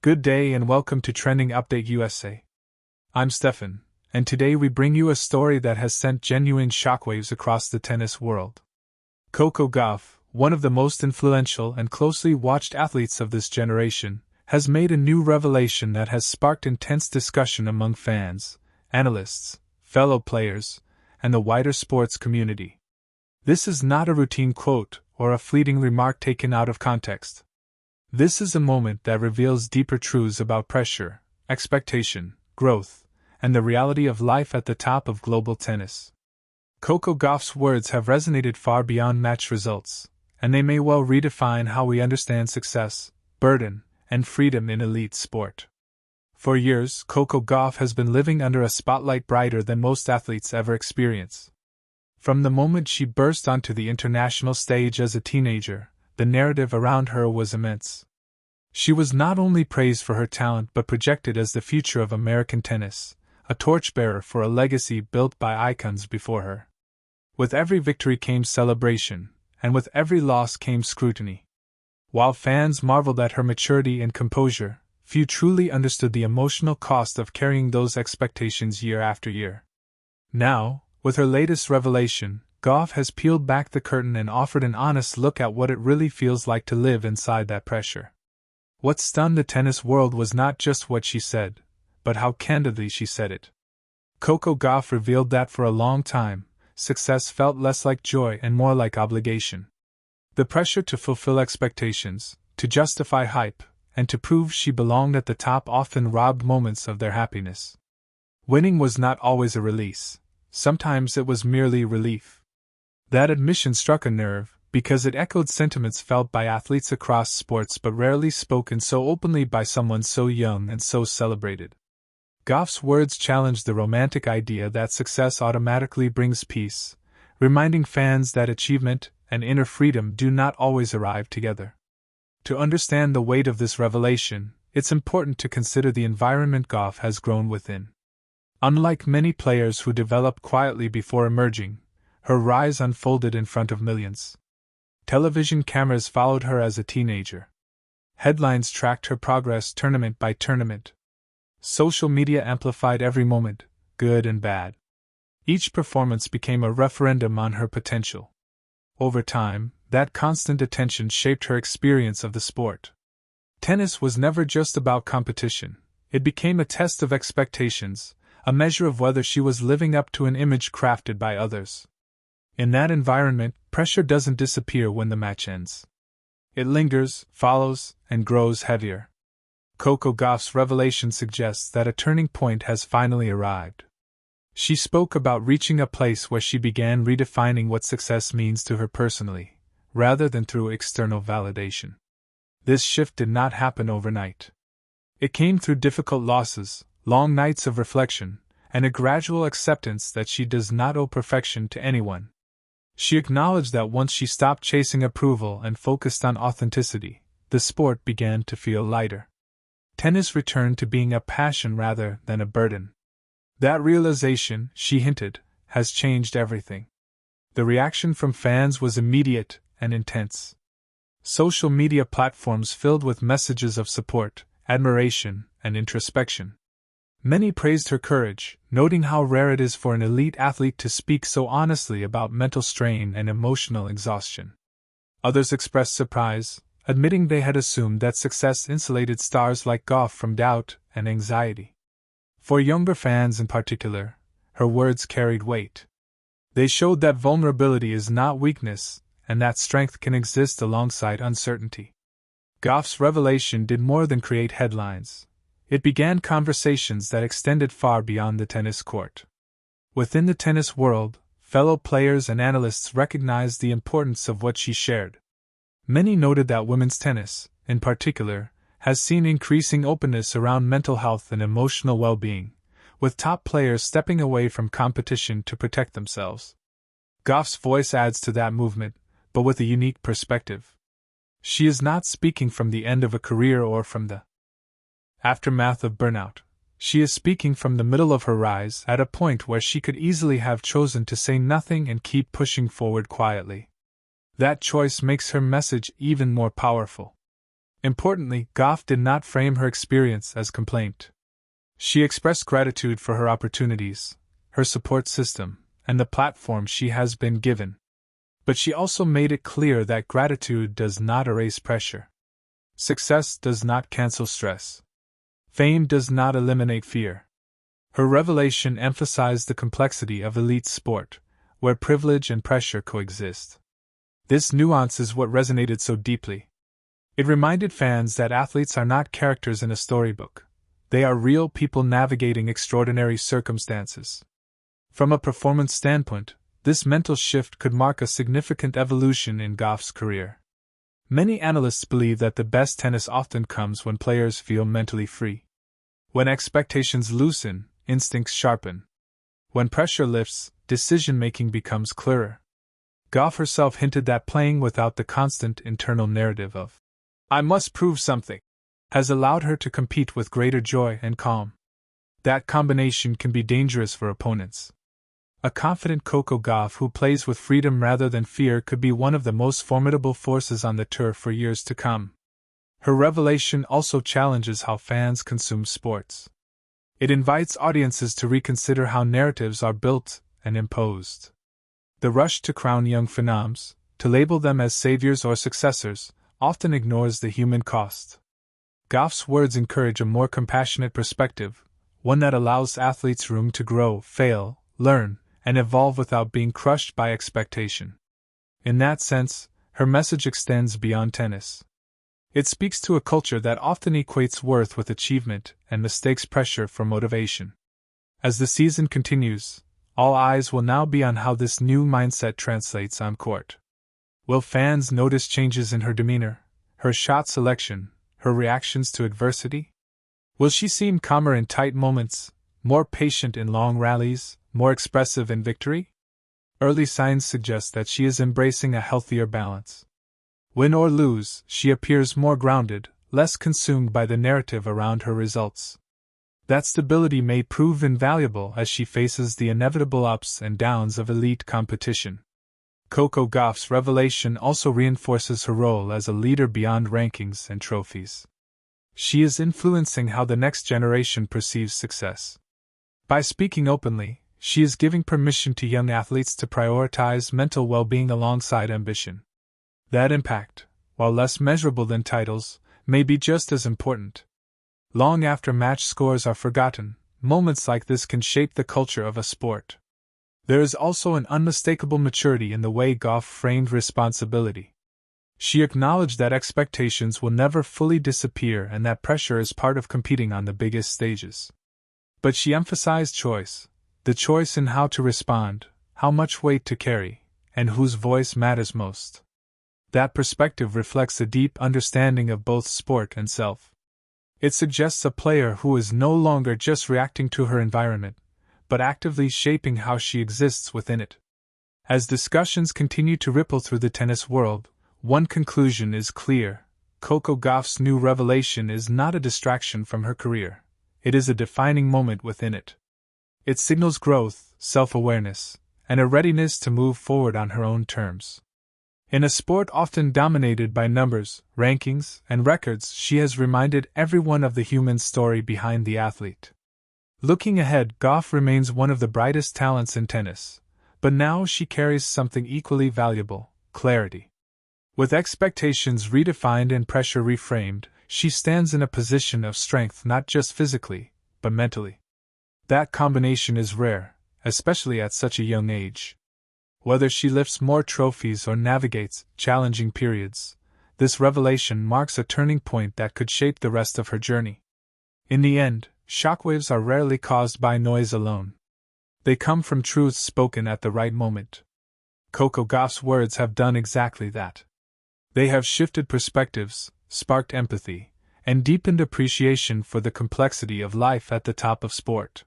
Good day and welcome to Trending Update USA. I'm Stefan, and today we bring you a story that has sent genuine shockwaves across the tennis world. Coco Gauff, one of the most influential and closely watched athletes of this generation, has made a new revelation that has sparked intense discussion among fans, analysts, fellow players, and the wider sports community. This is not a routine quote or a fleeting remark taken out of context. This is a moment that reveals deeper truths about pressure, expectation, growth, and the reality of life at the top of global tennis. Coco Gauff's words have resonated far beyond match results, and they may well redefine how we understand success, burden, and freedom in elite sport. For years, Coco Gauff has been living under a spotlight brighter than most athletes ever experience. From the moment she burst onto the international stage as a teenager, the narrative around her was immense. She was not only praised for her talent but projected as the future of American tennis, a torchbearer for a legacy built by icons before her. With every victory came celebration, and with every loss came scrutiny. While fans marveled at her maturity and composure, few truly understood the emotional cost of carrying those expectations year after year. Now, with her latest revelation, Gauff has peeled back the curtain and offered an honest look at what it really feels like to live inside that pressure. What stunned the tennis world was not just what she said, but how candidly she said it. Coco Gauff revealed that for a long time, success felt less like joy and more like obligation. The pressure to fulfill expectations, to justify hype, and to prove she belonged at the top often robbed moments of their happiness. Winning was not always a release, sometimes it was merely relief. That admission struck a nerve, because it echoed sentiments felt by athletes across sports but rarely spoken so openly by someone so young and so celebrated. Gauff's words challenged the romantic idea that success automatically brings peace, reminding fans that achievement and inner freedom do not always arrive together. To understand the weight of this revelation, it's important to consider the environment Gauff has grown within. Unlike many players who developed quietly before emerging, her rise unfolded in front of millions. Television cameras followed her as a teenager. Headlines tracked her progress tournament by tournament. Social media amplified every moment, good and bad. Each performance became a referendum on her potential. Over time, that constant attention shaped her experience of the sport. Tennis was never just about competition. It became a test of expectations, a measure of whether she was living up to an image crafted by others. In that environment, pressure doesn't disappear when the match ends. It lingers, follows, and grows heavier. Coco Gauff's revelation suggests that a turning point has finally arrived. She spoke about reaching a place where she began redefining what success means to her personally, rather than through external validation. This shift did not happen overnight. It came through difficult losses, long nights of reflection, and a gradual acceptance that she does not owe perfection to anyone. She acknowledged that once she stopped chasing approval and focused on authenticity, the sport began to feel lighter. Tennis returned to being a passion rather than a burden. That realization, she hinted, has changed everything. The reaction from fans was immediate and intense. Social media platforms filled with messages of support, admiration, and introspection. Many praised her courage, noting how rare it is for an elite athlete to speak so honestly about mental strain and emotional exhaustion. Others expressed surprise, admitting they had assumed that success insulated stars like Gauff from doubt and anxiety. For younger fans in particular, her words carried weight. They showed that vulnerability is not weakness, and that strength can exist alongside uncertainty. Gauff's revelation did more than create headlines. It began conversations that extended far beyond the tennis court. Within the tennis world, fellow players and analysts recognized the importance of what she shared. Many noted that women's tennis, in particular, has seen increasing openness around mental health and emotional well-being, with top players stepping away from competition to protect themselves. Gauff's voice adds to that movement, but with a unique perspective. She is not speaking from the end of a career or from the aftermath of burnout. She is speaking from the middle of her rise, at a point where she could easily have chosen to say nothing and keep pushing forward quietly. That choice makes her message even more powerful. Importantly, Gauff did not frame her experience as complaint. She expressed gratitude for her opportunities, her support system, and the platform she has been given. But she also made it clear that gratitude does not erase pressure. Success does not cancel stress. Fame does not eliminate fear. Her revelation emphasized the complexity of elite sport, where privilege and pressure coexist. This nuance is what resonated so deeply. It reminded fans that athletes are not characters in a storybook. They are real people navigating extraordinary circumstances. From a performance standpoint, this mental shift could mark a significant evolution in Gauff's career. Many analysts believe that the best tennis often comes when players feel mentally free. When expectations loosen, instincts sharpen. When pressure lifts, decision-making becomes clearer. Gauff herself hinted that playing without the constant internal narrative of "I must prove something" has allowed her to compete with greater joy and calm. That combination can be dangerous for opponents. A confident Coco Gauff who plays with freedom rather than fear could be one of the most formidable forces on the tour for years to come. Her revelation also challenges how fans consume sports. It invites audiences to reconsider how narratives are built and imposed. The rush to crown young phenoms, to label them as saviors or successors, often ignores the human cost. Gauff's words encourage a more compassionate perspective, one that allows athletes room to grow, fail, learn, and evolve without being crushed by expectation. In that sense, her message extends beyond tennis. It speaks to a culture that often equates worth with achievement and mistakes pressure for motivation. As the season continues, all eyes will now be on how this new mindset translates on court. Will fans notice changes in her demeanor, her shot selection, her reactions to adversity? Will she seem calmer in tight moments, more patient in long rallies, more expressive in victory? Early signs suggest that she is embracing a healthier balance. Win or lose, she appears more grounded, less consumed by the narrative around her results. That stability may prove invaluable as she faces the inevitable ups and downs of elite competition. Coco Gauff's revelation also reinforces her role as a leader beyond rankings and trophies. She is influencing how the next generation perceives success. By speaking openly, she is giving permission to young athletes to prioritize mental well-being alongside ambition. That impact, while less measurable than titles, may be just as important. Long after match scores are forgotten, moments like this can shape the culture of a sport. There is also an unmistakable maturity in the way Gauff framed responsibility. She acknowledged that expectations will never fully disappear and that pressure is part of competing on the biggest stages. But she emphasized choice, the choice in how to respond, how much weight to carry, and whose voice matters most. That perspective reflects a deep understanding of both sport and self. It suggests a player who is no longer just reacting to her environment, but actively shaping how she exists within it. As discussions continue to ripple through the tennis world, one conclusion is clear: Coco Gauff's new revelation is not a distraction from her career. It is a defining moment within it. It signals growth, self-awareness, and a readiness to move forward on her own terms. In a sport often dominated by numbers, rankings, and records, she has reminded everyone of the human story behind the athlete. Looking ahead, Gauff remains one of the brightest talents in tennis, but now she carries something equally valuable: clarity. With expectations redefined and pressure reframed, she stands in a position of strength not just physically, but mentally. That combination is rare, especially at such a young age. Whether she lifts more trophies or navigates challenging periods, this revelation marks a turning point that could shape the rest of her journey. In the end, shockwaves are rarely caused by noise alone. They come from truths spoken at the right moment. Coco Gauff's words have done exactly that. They have shifted perspectives, sparked empathy, and deepened appreciation for the complexity of life at the top of sport.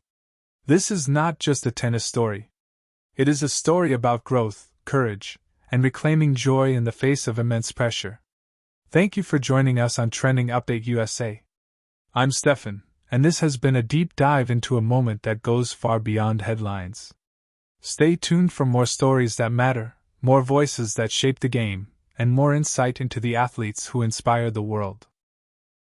This is not just a tennis story. It is a story about growth, courage, and reclaiming joy in the face of immense pressure. Thank you for joining us on Trending Update USA. I'm Stefan, and this has been a deep dive into a moment that goes far beyond headlines. Stay tuned for more stories that matter, more voices that shape the game, and more insight into the athletes who inspire the world.